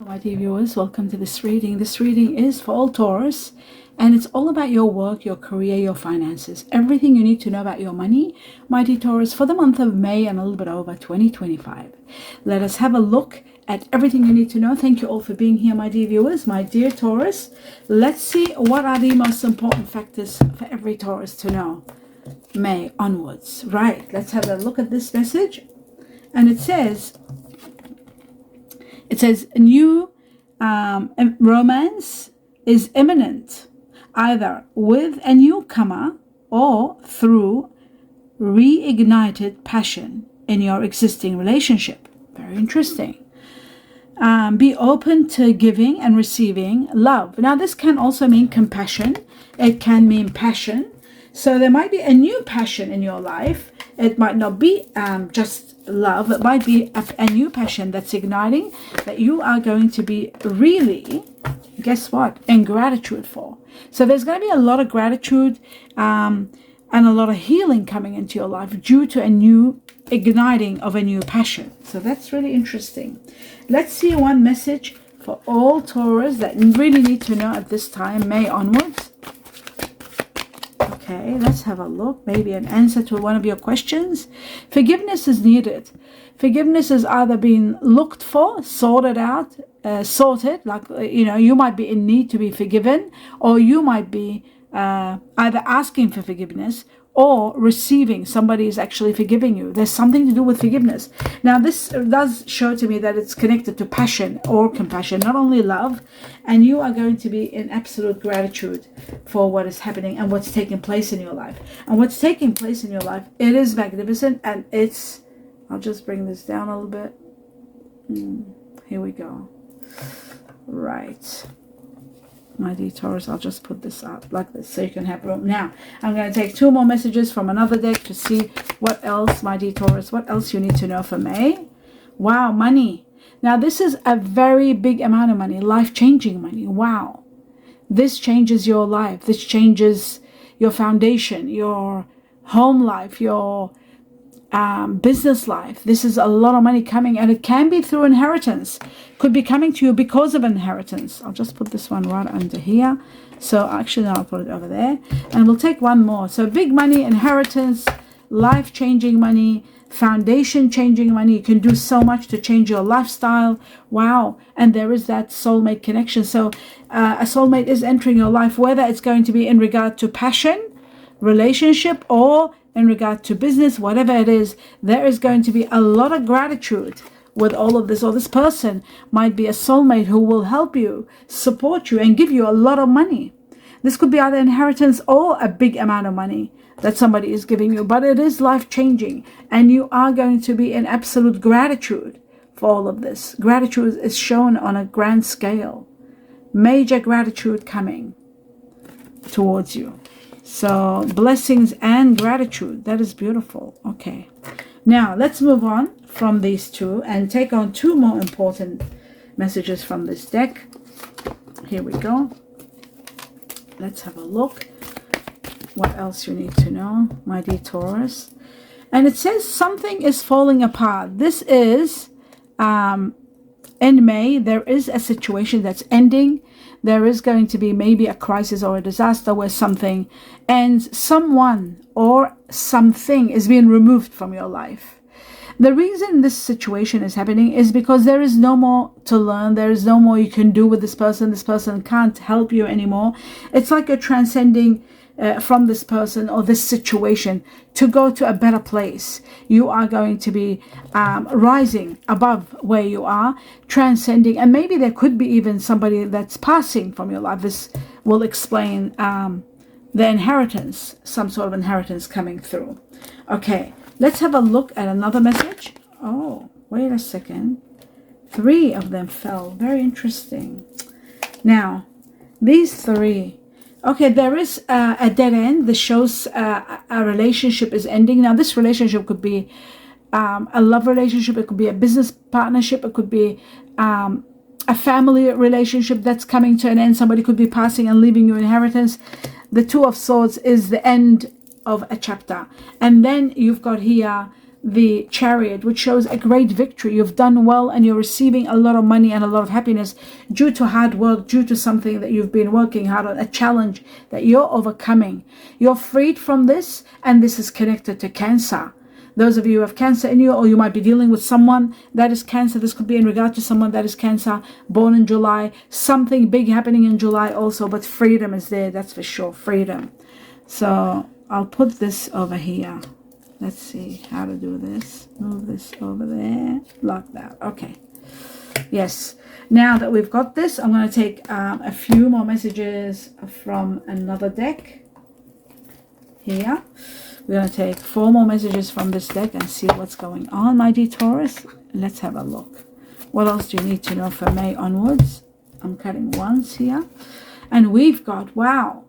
My dear viewers, welcome to this reading. This reading is for all Taurus, and it's all about your work, your career, your finances, everything you need to know about your money, my dear Taurus, for the month of May and a little bit over 2025. Let us have a look at everything you need to know. Thank you all for being here, my dear viewers, my dear Taurus. Let's see what are the most important factors for every Taurus to know May onwards. Right, let's have a look at this message. And it says new romance is imminent, either with a newcomer or through reignited passion in your existing relationship. Very interesting. Be open to giving and receiving love. Now, this can also mean compassion. It can mean passion. So there might be a new passion in your life. It might not be just love. It might be a new passion that's igniting, that you are going to be really, guess what, in gratitude for. So there's going to be a lot of gratitude and a lot of healing coming into your life due to a new igniting of a new passion. So that's really interesting. Let's see one message for all Taurus that really need to know at this time, May onwards. Okay, let's have a look. Maybe an answer to one of your questions. Forgiveness is needed. Forgiveness is either being looked for, sorted out, like, you might be in need to be forgiven, or you might be either asking for forgiveness or receiving. Somebody is actually forgiving you. There's something to do with forgiveness. Now, this does show to me that it's connected to passion or compassion, not only love. And you are going to be in absolute gratitude for what is happening and what's taking place in your life. And what's taking place in your life, it is magnificent. And it's, I'll just bring this down a little bit. Here we go. Right. My dear Taurus, I'll just put this up like this so you can have room. Now, I'm going to take two more messages from another deck to see what else, my dear Taurus, what else you need to know for May. Wow, money. Now, this is a very big amount of money, life-changing money. Wow. This changes your life. This changes your foundation, your home life, your business life. This is a lot of money coming, and it can be through inheritance. Could be coming to you because of inheritance. I'll just put this one right under here. So actually, I'll put it over there, and we'll take one more. So big money, inheritance, life-changing money, foundation-changing money. You can do so much to change your lifestyle. Wow. And there is that soulmate connection. So a soulmate is entering your life, whether it's going to be in regard to passion, relationship, or in regard to business, whatever it is, there is going to be a lot of gratitude with all of this. Or this person might be a soulmate who will help you, support you, and give you a lot of money. This could be either inheritance or a big amount of money that somebody is giving you, but it is life-changing, and you are going to be in absolute gratitude for all of this. Gratitude is shown on a grand scale. Major gratitude coming towards you. So blessings and gratitude. That is beautiful. Okay. Now let's move on from these two and take on two more important messages from this deck. Here we go. Let's have a look. What else you need to know, my dear Taurus? And it says something is falling apart. This is in May. There is a situation that's ending. There is going to be maybe a crisis or a disaster where something ends. Someone or something is being removed from your life. The reason this situation is happening is because there is no more to learn. There is no more you can do with this person. This person can't help you anymore. It's like you're transcending from this person or this situation to go to a better place. You are going to be rising above where you are, transcending, and maybe there could be even somebody that's passing from your life. This will explain the inheritance, some sort of inheritance coming through. Okay, let's have a look at another message. Oh, wait a second. 3 of them fell. Very interesting. Now, these 3. Okay, there is a dead end. This shows a relationship is ending. Now, this relationship could be a love relationship. It could be a business partnership. It could be a family relationship that's coming to an end. Somebody could be passing and leaving you inheritance. The 2 of Swords is the end of a chapter. And then you've got here the Chariot, which shows a great victory. You've done well and you're receiving a lot of money and a lot of happiness due to hard work, due to something that you've been working hard on, a challenge that you're overcoming. You're freed from this, and this is connected to Cancer. Those of you who have Cancer in you, or you might be dealing with someone that is Cancer. This could be in regard to someone that is Cancer, born in July. Something big happening in July also, but freedom is there, that's for sure, freedom. So I'll put this over here. Let's see how to do this. Move this over there, like that. Okay. Yes. Now that we've got this, I'm going to take a few more messages from another deck here. We're going to take 4 more messages from this deck and see what's going on, my dear Taurus. Let's have a look. What else do you need to know for May onwards? I'm cutting once here. And we've got, wow,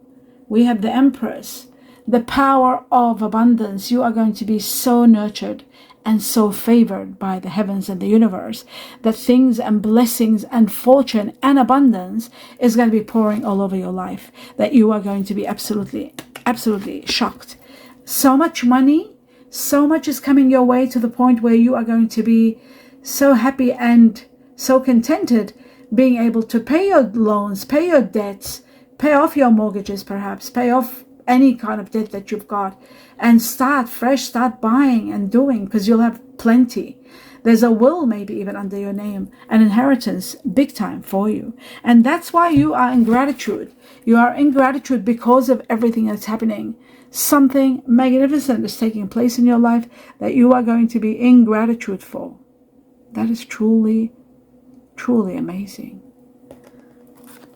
we have the Empress. The power of abundance. You are going to be so nurtured and so favored by the heavens and the universe that things and blessings and fortune and abundance is going to be pouring all over your life, that you are going to be absolutely shocked. So much money, so much is coming your way, to the point where you are going to be so happy and so contented, being able to pay your loans, pay your debts, pay off your mortgages, perhaps pay off any kind of debt that you've got, and start fresh, start buying and doing, because you'll have plenty. There's a will maybe even under your name, an inheritance big time for you. And that's why you are in gratitude. You are in gratitude because of everything that's happening. Something magnificent is taking place in your life that you are going to be in gratitude for. That is truly, truly amazing.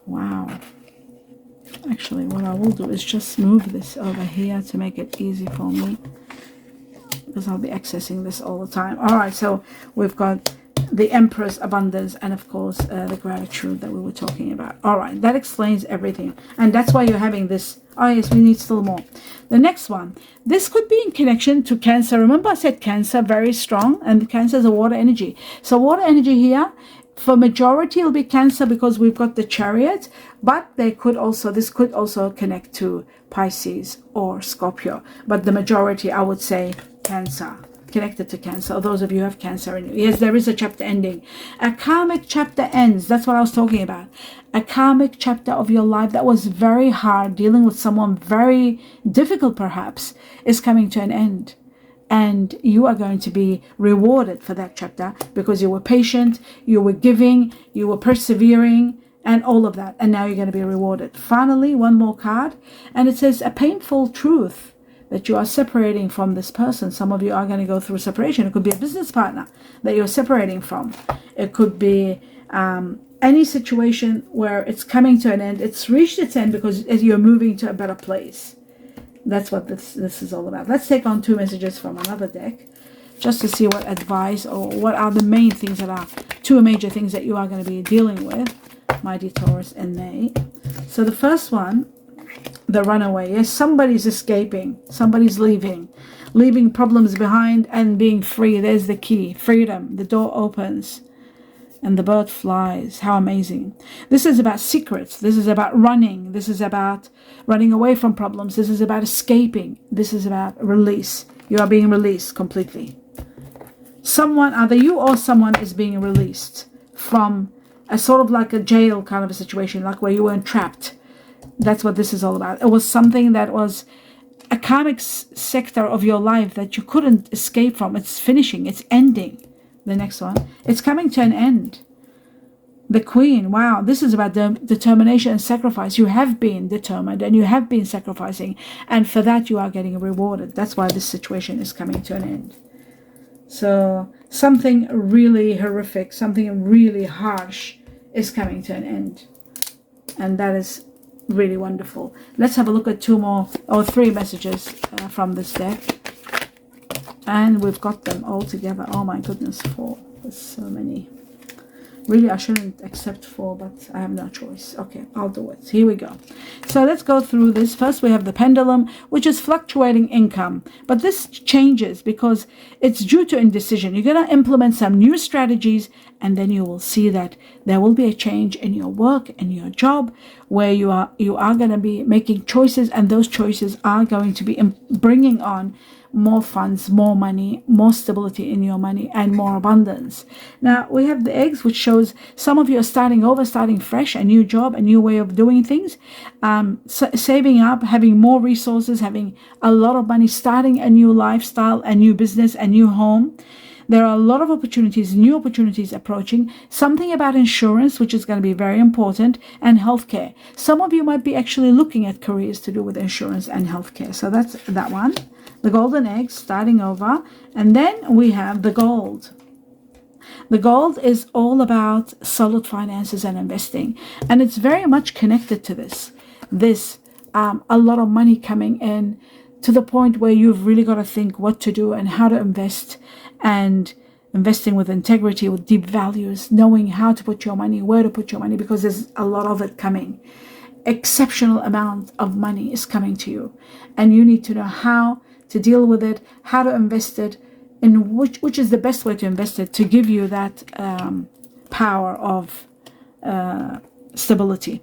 Wow. Actually, what I will do is just move this over here to make it easy for me, because I'll be accessing this all the time. All right, so we've got the Empress, abundance, and of course the gratitude that we were talking about. All right, that explains everything, and that's why you're having this. Oh yes, we need still more. The next one, this could be in connection to Cancer. Remember I said Cancer very strong, and Cancer is a water energy. So water energy here, for majority it'll be Cancer, because we've got the Chariot, but this could also connect to Pisces or Scorpio, but the majority I would say Cancer, connected to Cancer. Those of you who have Cancer in you. Yes, there is a chapter ending. A karmic chapter ends. That's what I was talking about. A karmic chapter of your life that was very hard, dealing with someone very difficult perhaps, is coming to an end. And you are going to be rewarded for that chapter, because you were patient, you were giving, you were persevering, and all of that. And now you're going to be rewarded. Finally, one more card. And it says a painful truth, that you are separating from this person. Some of you are going to go through separation. It could be a business partner that you're separating from. It could be any situation where it's coming to an end. It's reached its end because you're moving to a better place. That's what this is all about. Let's take on 2 messages from another deck, just to see what advice, or what are the main things that are 2 major things that you are going to be dealing with, my dear Taurus, in May. So the first one, the runaway. Yes, somebody's escaping, somebody's leaving problems behind and being free. There's the key, freedom. The door opens and the bird flies. How amazing. This is about secrets. This is about running. This is about running away from problems. This is about escaping. This is about release. You are being released completely. Someone, either you or someone, is being released from a sort of like a jail kind of a situation, like where you were trapped. That's what this is all about. It was something that was a karmic sector of your life that you couldn't escape from. It's finishing. It's ending. The next one. It's coming to an end. The Queen. Wow. This is about determination and sacrifice. You have been determined and you have been sacrificing. And for that you are getting rewarded. That's why this situation is coming to an end. So something really horrific, something really harsh is coming to an end. And that is really wonderful. Let's have a look at 2 more or 3 messages from this deck. And we've got them all together. Oh my goodness, 4. There's so many. Really, I shouldn't accept 4, but I have no choice. Okay, I'll do it. Here we go. So let's go through this. First, we have the pendulum, which is fluctuating income. But this changes because it's due to indecision. You're going to implement some new strategies and then you will see that there will be a change in your work and your job, where you are going to be making choices, and those choices are going to be bringing on more funds, more money, more stability in your money, and more abundance. Now we have the eggs, which shows some of you are starting over, starting fresh, a new job, a new way of doing things, saving up, having more resources, having a lot of money, starting a new lifestyle, a new business, a new home. There are a lot of opportunities, new opportunities approaching. Something about insurance, which is going to be very important, and healthcare. Some of you might be actually looking at careers to do with insurance and healthcare. So that's that one. The golden egg, starting over. And then we have the gold. The gold is all about solid finances and investing. And it's very much connected to this. A lot of money coming in, to the point where you've really got to think what to do and how to invest, and investing with integrity, with deep values, knowing how to put your money, where to put your money, because there's a lot of it coming. Exceptional amount of money is coming to you, and you need to know how to deal with it, how to invest it, and which is the best way to invest it to give you that power of stability.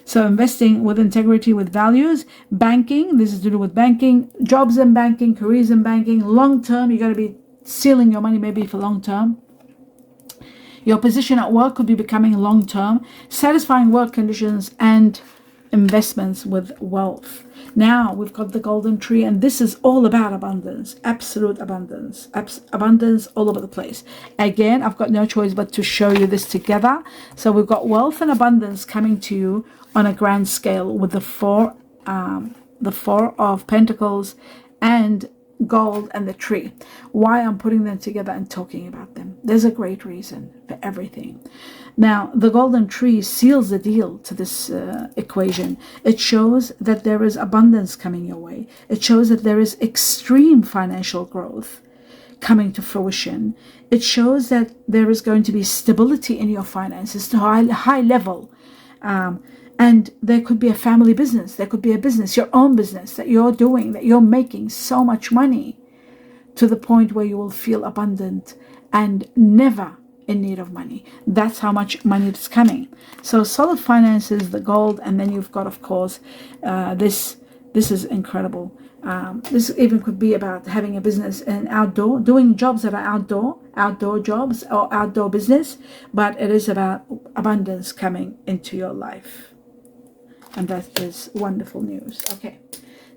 So investing with integrity, with values. Banking, this is to do with banking, jobs in banking, careers in banking. Long term, you're going to be sealing your money maybe for long term. Your position at work could be becoming long term. Satisfying work conditions and investments with wealth. Now we've got the golden tree, and this is all about abundance, absolute abundance, abundance all over the place. Again, I've got no choice but to show you this together. So we've got wealth and abundance coming to you on a grand scale, with the four of Pentacles and gold and the tree. Why I'm putting them together and talking about them, there's a great reason for everything. Now the golden tree seals the deal to this equation. It shows that there is abundance coming your way. It shows that there is extreme financial growth coming to fruition. It shows that there is going to be stability in your finances to high level, and there could be a family business, there could be a business, your own business that you're doing, that you're making so much money to the point where you will feel abundant and never in need of money. That's how much money is coming. So solid finances, the gold, and then you've got, of course, this is incredible. This even could be about having a business and outdoor, doing jobs that are outdoor jobs or outdoor business, but it is about abundance coming into your life. And that is wonderful news. Okay,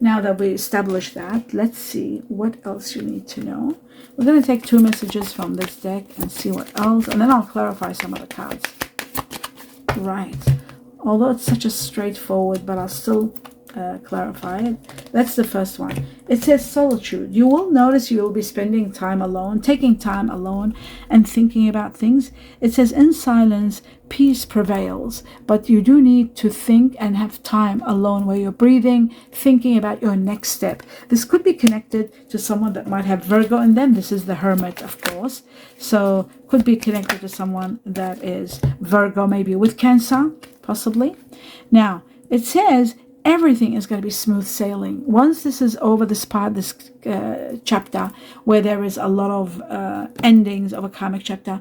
now that we established that, let's see what else you need to know. We're going to take 2 messages from this deck and see what else, and then I'll clarify some of the cards. Right. Although it's such a straightforward, but I'll still clarify it. That's the first one. It says solitude. You will notice you will be spending time alone, taking time alone and thinking about things. It says in silence, peace prevails, but you do need to think and have time alone where you're breathing, thinking about your next step. This could be connected to someone that might have Virgo in them. This is the Hermit, of course. So could be connected to someone that is Virgo, maybe with Cancer, possibly. Now, it says everything is going to be smooth sailing. Once this is over, this part, this chapter, where there is a lot of endings of a karmic chapter,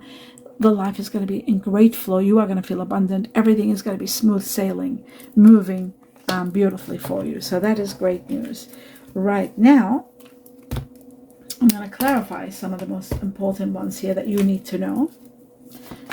the life is going to be in great flow. You are going to feel abundant. Everything is going to be smooth sailing, moving beautifully for you. So that is great news. Right now, I'm going to clarify some of the most important ones here that you need to know.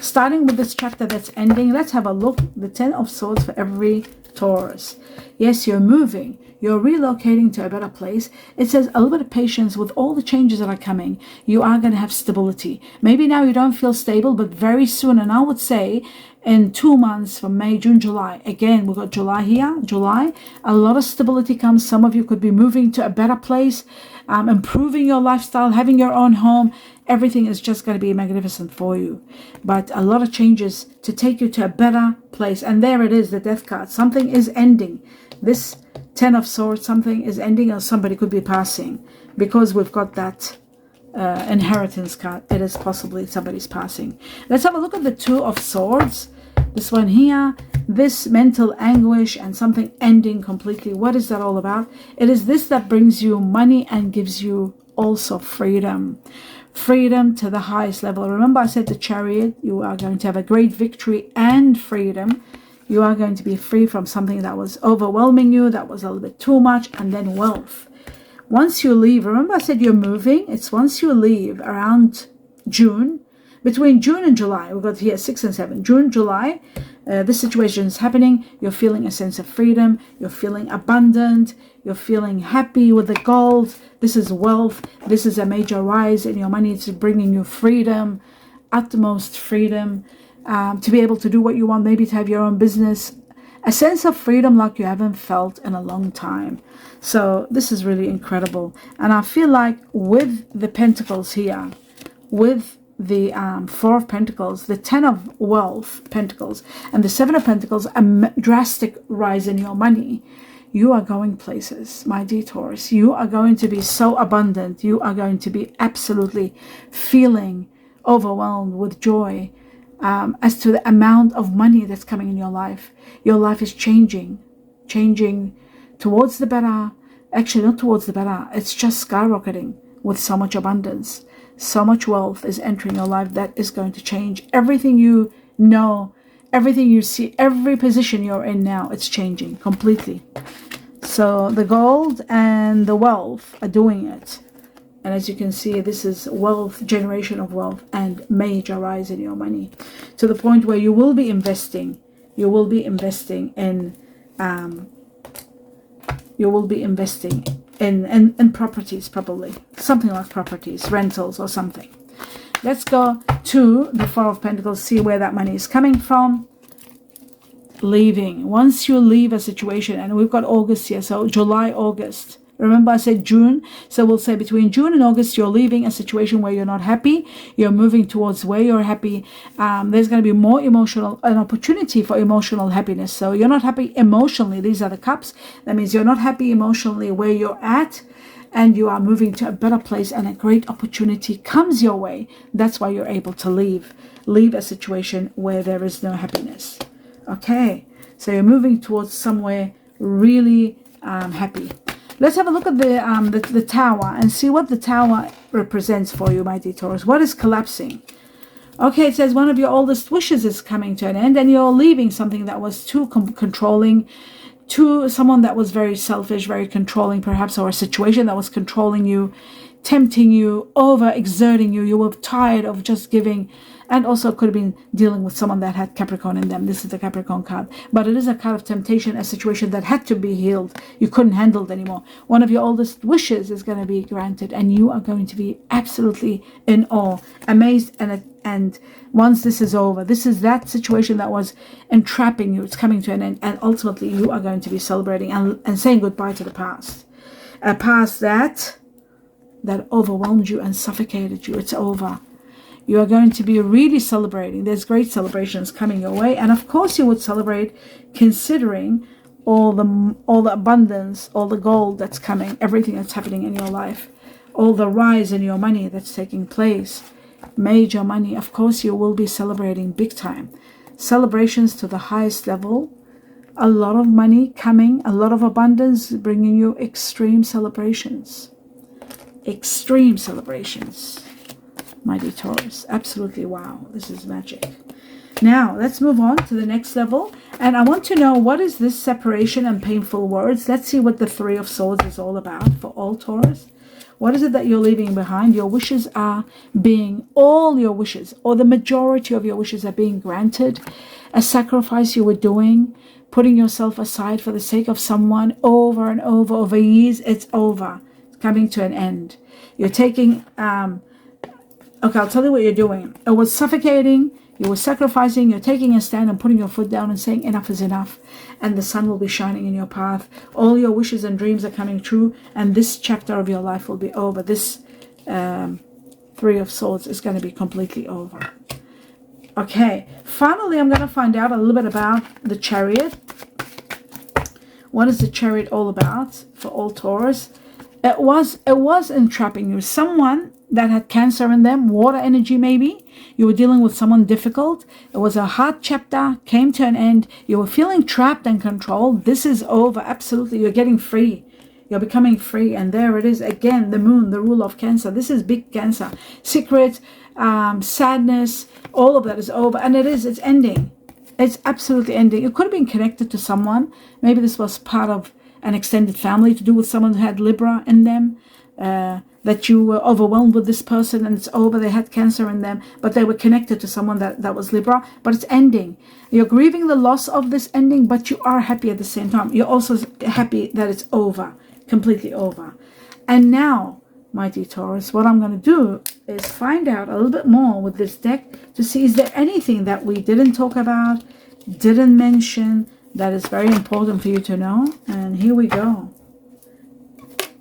Starting with this chapter that's ending, let's have a look. The 10 of Swords for every Taurus. Yes, you're moving. You're relocating to a better place. It says a little bit of patience with all the changes that are coming. You are going to have stability. Maybe now you don't feel stable, but very soon, and I would say in 2 months from May, June, July. Again, we've got July here. July, a lot of stability comes. Some of you could be moving to a better place, improving your lifestyle, having your own home. Everything is just going to be magnificent for you. But a lot of changes to take you to a better place. And there it is, the Death card. Something is ending. This 10 of Swords, something is ending, or somebody could be passing. Because we've got that inheritance card, it is possibly somebody's passing. Let's have a look at the 2 of Swords. This one here, this mental anguish and something ending completely. What is that all about? It is this that brings you money and gives you also freedom. freedom to the highest level. Remember I said the Chariot, you are going to have a great victory and freedom. You are going to be free from something that was overwhelming you, that was a little bit too much. And then wealth. Once you leave, remember I said you're moving. It's once you leave around June, between June and July, we've got here 6 and 7, June, July, this situation is happening. You're feeling a sense of freedom. You're feeling abundant. You're feeling happy with the gold. This is wealth. This is a major rise in your money. It's bringing you freedom, utmost freedom, to be able to do what you want, maybe to have your own business, a sense of freedom like you haven't felt in a long time. So this is really incredible. And I feel like with the Pentacles here, with the 4 of Pentacles, the 10 of wealth Pentacles, and the 7 of Pentacles, a drastic rise in your money. You are going places, my dear Taurus. You are going to be so abundant. You are going to be absolutely feeling overwhelmed with joy as to the amount of money that's coming in your life. Your life is changing towards the better. Actually, not towards the better. It's just skyrocketing with so much abundance. So much wealth is entering your life that is going to change everything you know, everything you see, every position you're in now. It's changing completely. So the gold and the wealth are doing it. And as you can see, this is wealth, generation of wealth, and major rise in your money, to the point where you will be investing. You will be investing in in properties, probably something like properties, rentals or something. Let's go to the 4 of Pentacles, see where that money is coming from. Leaving. Once you leave a situation, and we've got August here, so July, August. Remember I said June, so we'll say between June and August you're leaving a situation where you're not happy. You're moving towards where you're happy. There's going to be more an opportunity for emotional happiness. So you're not happy emotionally. These are the cups. That means you're not happy emotionally where you're at, and you are moving to a better place, and a great opportunity comes your way. That's why you're able to leave a situation where there is no happiness. Okay, so you're moving towards somewhere really happy. Let's have a look at the Tower and see what the Tower represents for you, my dear Taurus. What is collapsing? Okay, it says one of your oldest wishes is coming to an end, and you're leaving something that was too controlling, to someone that was very selfish, very controlling perhaps, or a situation that was controlling you, tempting you, overexerting you. You were tired of just giving. And also could have been dealing with someone that had Capricorn in them. This is the Capricorn card. But it is a card of temptation, a situation that had to be healed. You couldn't handle it anymore. One of your oldest wishes is going to be granted, and you are going to be absolutely in awe, amazed. And once this is over, this is that situation that was entrapping you. It's coming to an end. And ultimately, you are going to be celebrating and saying goodbye to the past. A past that overwhelmed you and suffocated you. It's over. You are going to be really celebrating. There's great celebrations coming your way. And of course you would celebrate considering all the abundance, all the gold that's coming, everything that's happening in your life, all the rise in your money that's taking place, major money. Of course you will be celebrating big time. Celebrations to the highest level. A lot of money coming, a lot of abundance, bringing you extreme celebrations. Extreme celebrations. My dear Taurus, absolutely wow, this is magic. Now let's move on to the next level, and I want to know, what is this separation and painful words? Let's see what the 3 of Swords is all about for all Taurus. What is it that you're leaving behind? Your wishes are being, all your wishes, or the majority of your wishes are being granted. A sacrifice you were doing, putting yourself aside for the sake of someone over and over years, it's over. It's coming to an end. You're taking okay, I'll tell you what you're doing. It was suffocating. You were sacrificing. You're taking a stand and putting your foot down and saying enough is enough. And the sun will be shining in your path. All your wishes and dreams are coming true. And this chapter of your life will be over. This 3 of Swords is going to be completely over. Okay. Finally, I'm going to find out a little bit about the Chariot. What is the Chariot all about for all Taurus? It was entrapping you. Someone that had Cancer in them, water energy maybe. You were dealing with someone difficult. It was a hard chapter, came to an end. You were feeling trapped and controlled. This is over, absolutely. You're getting free. You're becoming free. And there it is again, the moon, the rule of Cancer. This is big Cancer. Secret, sadness, all of that is over. And it's ending. It's absolutely ending. It could have been connected to someone. Maybe this was part of an extended family, to do with someone who had Libra in them. That you were overwhelmed with this person and it's over. They had Cancer in them, but they were connected to someone that was Libra. But it's ending. You're grieving the loss of this ending, but you are happy at the same time. You're also happy that it's over, completely over. And now, my dear Taurus, what I'm going to do is find out a little bit more with this deck to see, is there anything that we didn't talk about, didn't mention, that is very important for you to know. And here we go.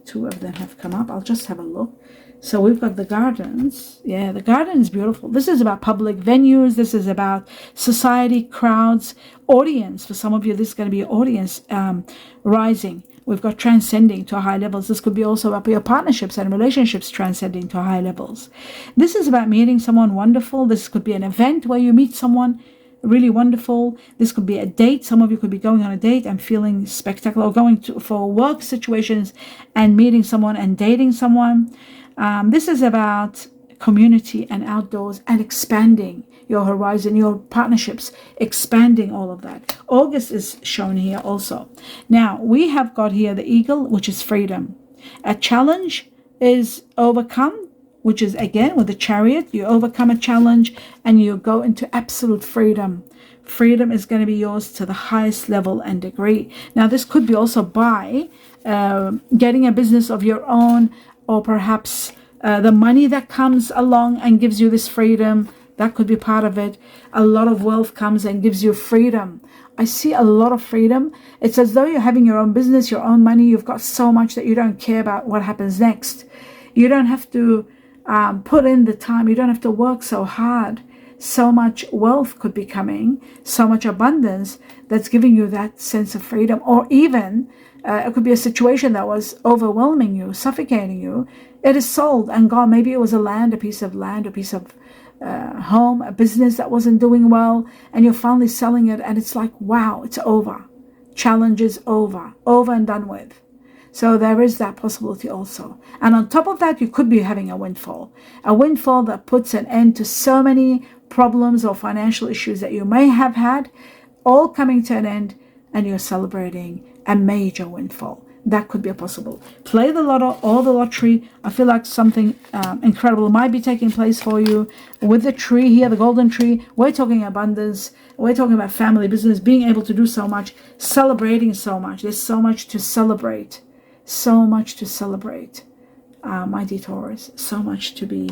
Two of them have come up. I'll just have a look. So we've got the Gardens. Yeah, the Garden is beautiful. This is about public venues. This is about society, crowds, audience. For some of you, this is going to be audience rising. We've got transcending to high levels. This could be also about your partnerships and relationships transcending to high levels. This is about meeting someone wonderful. This could be an event where you meet someone really wonderful. This could be a date. Some of you could be going on a date and feeling spectacular, or going for work situations and meeting someone and dating someone. This is about community and outdoors and expanding your horizon, your partnerships, expanding all of that. August is shown here also. Now, we have got here the Eagle, which is freedom. A challenge is overcome, which is again with the Chariot. You overcome a challenge and you go into absolute freedom. Freedom is going to be yours to the highest level and degree. Now, this could be also by getting a business of your own, or perhaps the money that comes along and gives you this freedom. That could be part of it. A lot of wealth comes and gives you freedom. I see a lot of freedom. It's as though you're having your own business, your own money. You've got so much that you don't care about what happens next. You don't have to put in the time. You don't have to work so hard. So much wealth could be coming, so much abundance that's giving you that sense of freedom. Or even it could be a situation that was overwhelming you, suffocating you. It is sold and gone. Maybe it was a piece of land, a piece of home, a business that wasn't doing well, and you're finally selling it, and it's like, wow, it's over. Challenge is over and done with. So there is that possibility also. And on top of that, you could be having a windfall that puts an end to so many problems or financial issues that you may have had, all coming to an end, and you're celebrating a major windfall. That could be a possible. Play the lotto or the lottery. I feel like something incredible might be taking place for you. With the tree here, the golden tree, we're talking abundance. We're talking about family, business, being able to do so much, celebrating so much. There's so much to celebrate. So much to celebrate, my dear Taurus. So much to be.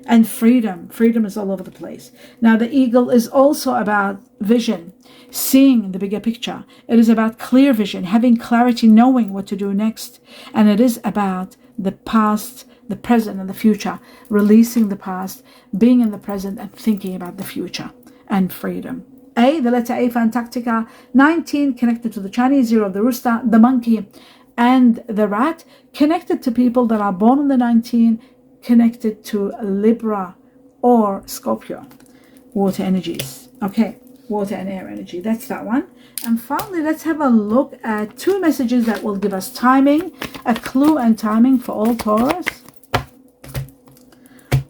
And freedom. Freedom is all over the place. Now, the Eagle is also about vision, seeing the bigger picture. It is about clear vision, having clarity, knowing what to do next. And it is about the past, the present, and the future. Releasing the past, being in the present, and thinking about the future. And freedom. A, the letter A for Antarctica. 19, connected to the Chinese. 0, the rooster, the monkey, and the rat. Connected to people that are born on the 19, connected to Libra or Scorpio. Water energies. Okay, water and air energy. That's that one. And finally, let's have a look at 2 messages that will give us timing, a clue and timing for all Taurus.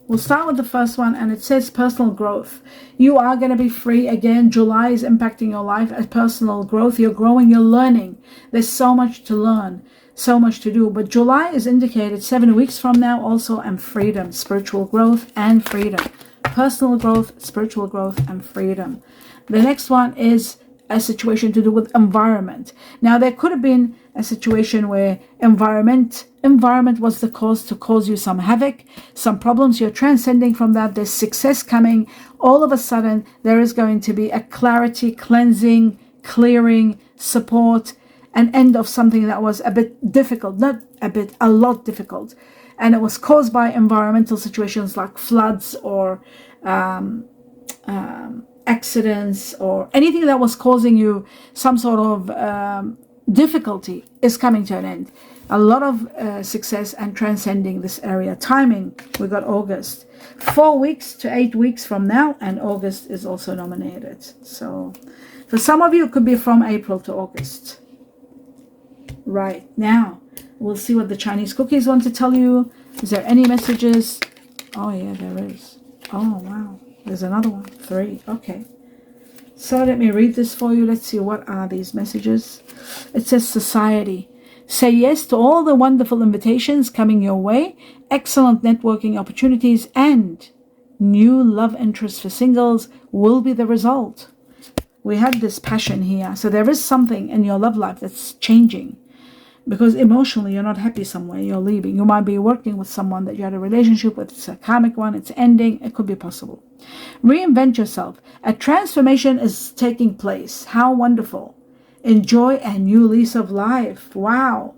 We'll start with the first one, and it says personal growth. You are going to be free again. July is impacting your life as personal growth. You're growing, you're learning. There's so much to learn, so much to do. But July is indicated 7 weeks from now also, and freedom, spiritual growth and freedom. Personal growth, spiritual growth, and freedom. The next one is a situation to do with environment. Now, there could have been a situation where environment was the cause to cause you some havoc, some problems. You're transcending from that. There's success coming. All of a sudden, there is going to be a clarity, cleansing, clearing, support, an end of something that was a bit difficult, not a bit, a lot difficult. And it was caused by environmental situations like floods or accidents, or anything that was causing you some sort of difficulty is coming to an end. A lot of success and transcending this area. Timing, we got August. 4 weeks to 8 weeks from now, and August is also nominated. So for some of you, it could be from April to August. Right, now We'll see what the Chinese cookies want to tell you. Is there any messages? Oh, yeah, there is. Oh, wow. There's another one. 3. Okay. So let me read this for you. Let's see, what are these messages? It says society. Say yes to all the wonderful invitations coming your way, excellent networking opportunities, and new love interests for singles will be the result. We had this passion here. So there is something in your love life that's changing. Because emotionally, you're not happy somewhere, you're leaving. You might be working with someone that you had a relationship with. It's a karmic one, it's ending. It could be possible. Reinvent yourself. A transformation is taking place. How wonderful. Enjoy a new lease of life. Wow.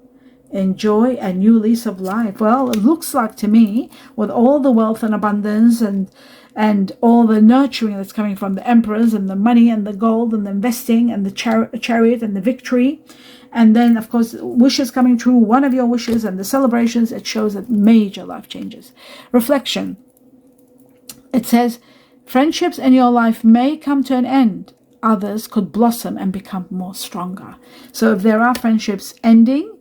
Enjoy a new lease of life. Well, it looks like to me, with all the wealth and abundance and all the nurturing that's coming from the emperors and the money and the gold and the investing and the chariot and the victory, and then of course wishes coming true, one of your wishes and the celebrations, it shows that major life changes. Reflection. It says friendships in your life may come to an end. Others could blossom and become more stronger. So if there are friendships ending,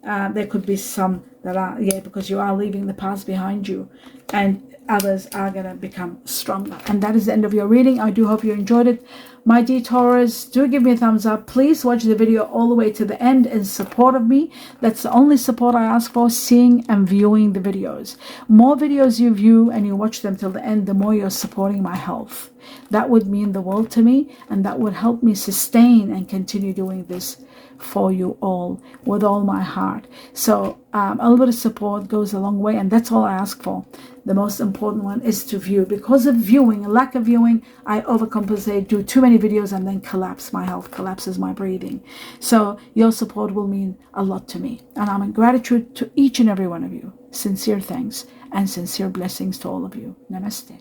there could be some that are, because you are leaving the past behind you, and others are going to become stronger. And that is the end of your reading. I do hope you enjoyed it. My dear Taurus, do give me a thumbs up. Please watch the video all the way to the end in support of me. That's the only support I ask for, seeing and viewing the videos. More videos you view and you watch them till the end, the more you're supporting my health. That would mean the world to me, and that would help me sustain and continue doing this for you all with all my heart. So a little bit of support goes a long way, and that's all I ask for. The most important one is to view. Because of viewing, lack of viewing, I overcompensate, do too many videos, and then collapse. My health collapses, my breathing. So your support will mean a lot to me, and I'm in gratitude to each and every one of you. Sincere thanks and sincere blessings to all of you. Namaste.